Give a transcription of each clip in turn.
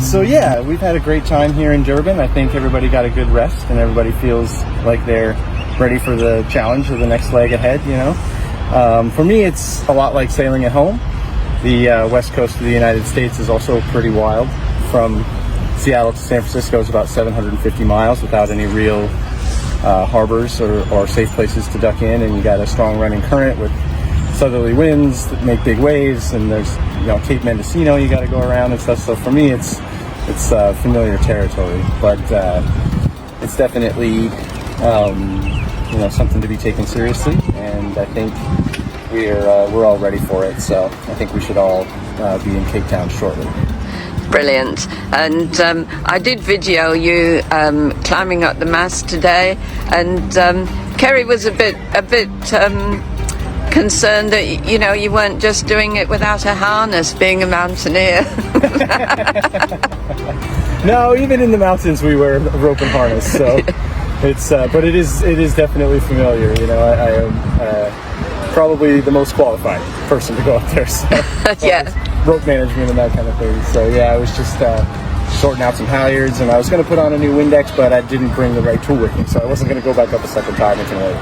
So yeah, we've had a great time here in Durban. I think everybody got a good rest and everybody feels like they're ready for the challenge of the next leg ahead, you know. For me, it's a lot like sailing at home. The west coast of the United States is also pretty wild. From Seattle to San Francisco is about 750 miles without any real harbors or safe places to duck in, and you got a strong running current with southerly winds that make big waves, and there's, you know, Cape Mendocino you got to go around and stuff. So for me, it's familiar territory, but it's definitely you know, something to be taken seriously, and I think we're all ready for it. So I think we should all be in Cape Town shortly. Brilliant. And I did video you climbing up the mast today, and Keri was a bit concerned that, you know, you weren't just doing it without a harness, being a mountaineer. No, even in the mountains we wear a rope and harness, so it's but it is definitely familiar. You know, I am probably the most qualified person to go up there, so yeah, rope management and that kind of thing. So yeah, I was just sorting out some halyards, and I was going to put on a new Windex, but I didn't bring the right tool with me, so I wasn't going to go back up a second time until later.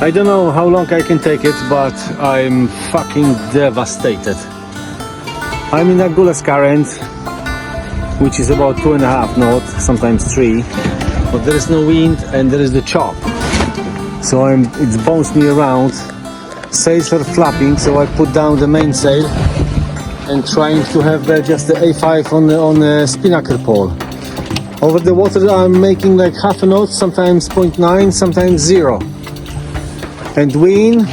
I don't know how long I can take it, but I'm fucking devastated. I'm in Agulhas current, which is about 2.5 knots, sometimes 3, but there is no wind and there is the chop. So it's bounced me around. Sails are flapping, so I put down the mainsail and trying to have just the A5 on the spinnaker pole. Over the water I'm making like half a knot, sometimes 0.9, sometimes 0. And wind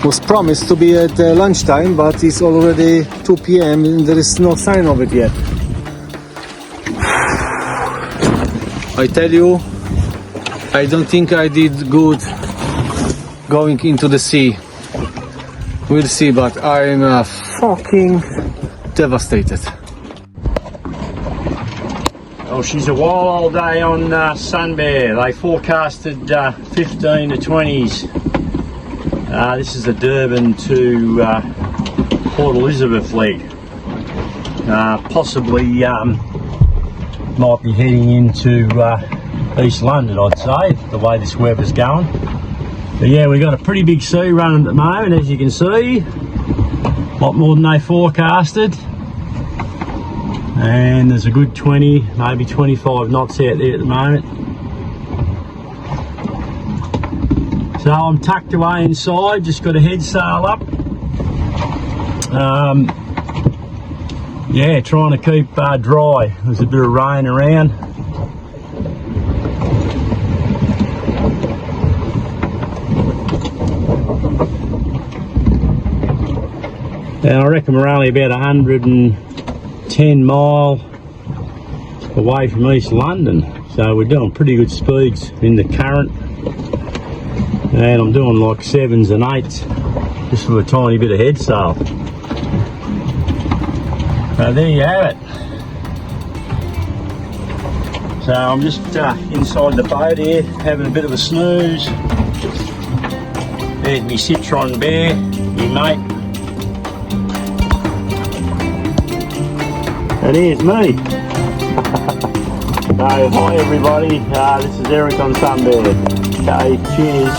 was promised to be at lunchtime, but it's already 2 p.m. and there is no sign of it yet. I tell you, I don't think I did good going into the sea. We'll see, but I'm fucking devastated. Well, she's a wild old day on Sunbear. They forecasted 15 to 20s. This is the Durban to Port Elizabeth leg. Possibly might be heading into East London, I'd say, the way this weather's going. But yeah, we've got a pretty big sea running at the moment, as you can see. A lot more than they forecasted. And there's a good 20, maybe 25 knots out there at the moment. So I'm tucked away inside, just got a head sail up. Yeah, trying to keep dry. There's a bit of rain around. And I reckon we're only about 110 mile away from East London, so we're doing pretty good speeds in the current, and I'm doing like 7s and 8s just with a tiny bit of head sail. So there you have it. So I'm just inside the boat here, having a bit of a snooze. There's me Citron Bear, me mate. And here's me. So hi everybody, this is Eric on Sunbear. Okay, cheers.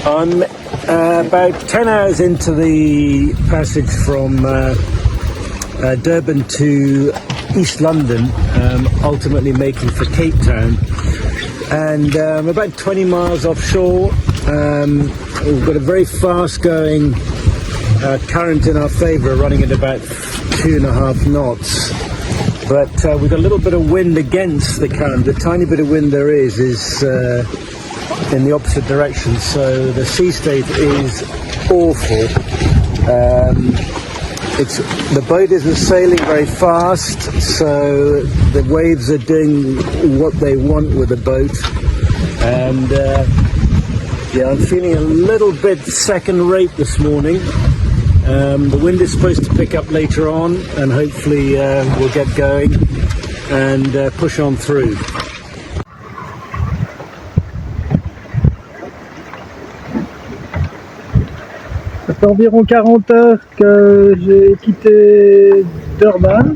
I'm about 10 hours into the passage from Durban to East London, ultimately making for Cape Town, and about 20 miles offshore. We've got a very fast going current in our favour, running at about 2.5 knots, but we've got a little bit of wind against the current. The tiny bit of wind there is in the opposite direction, so the sea state is awful. The boat isn't sailing very fast, so the waves are doing what they want with the boat, and yeah, I'm feeling a little bit second rate this morning. The wind is supposed to pick up later on, and hopefully we'll get going and push on through. Ça fait environ 40 heures que j'ai quitté Durban.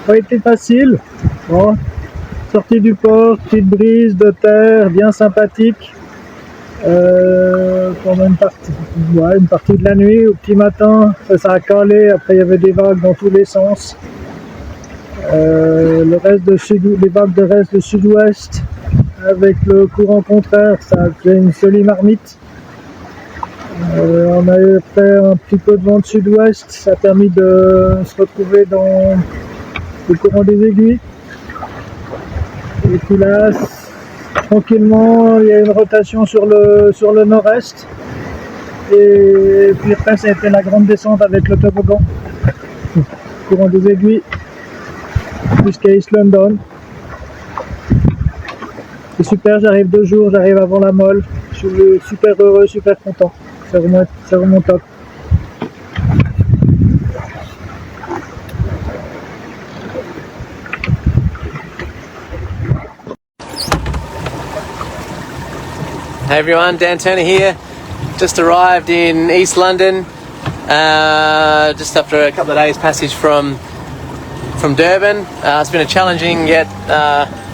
Ça a été facile. Bon, sortie du port, petite brise de terre, bien sympathique. Pendant une partie de la nuit, au petit matin, ça a calé. Après, il y avait des vagues dans tous les sens. Les vagues de reste de sud-ouest, avec le courant contraire, ça a fait une jolie marmite. On a fait un petit peu de vent de sud-ouest, ça a permis de se retrouver dans le courant des aiguilles. Et puis là, tranquillement. Il y a une rotation sur le nord-est. Et puis après, ça a été la grande descente avec le toboggan. Courant des aiguilles jusqu'à East London. C'est super, j'arrive 2 jours, j'arrive avant la molle. Je suis super heureux, super content. C'est vraiment top. Hey everyone, Dan Turner here. Just arrived in East London, just after a couple of days passage from Durban. It's been a challenging yet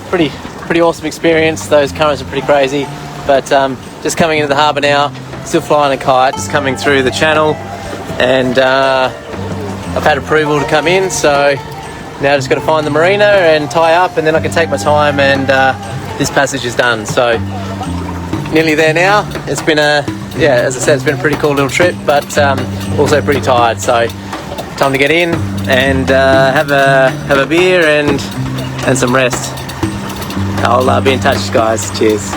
pretty awesome experience. Those currents are pretty crazy, but just coming into the harbour now, still flying a kite, just coming through the channel, and I've had approval to come in, so now just got to find the marina and tie up, and then I can take my time, and this passage is done. So nearly there now. It's been as I said, it's been a pretty cool little trip, but also pretty tired. So time to get in and have a beer and some rest. I'll be in touch, guys. Cheers.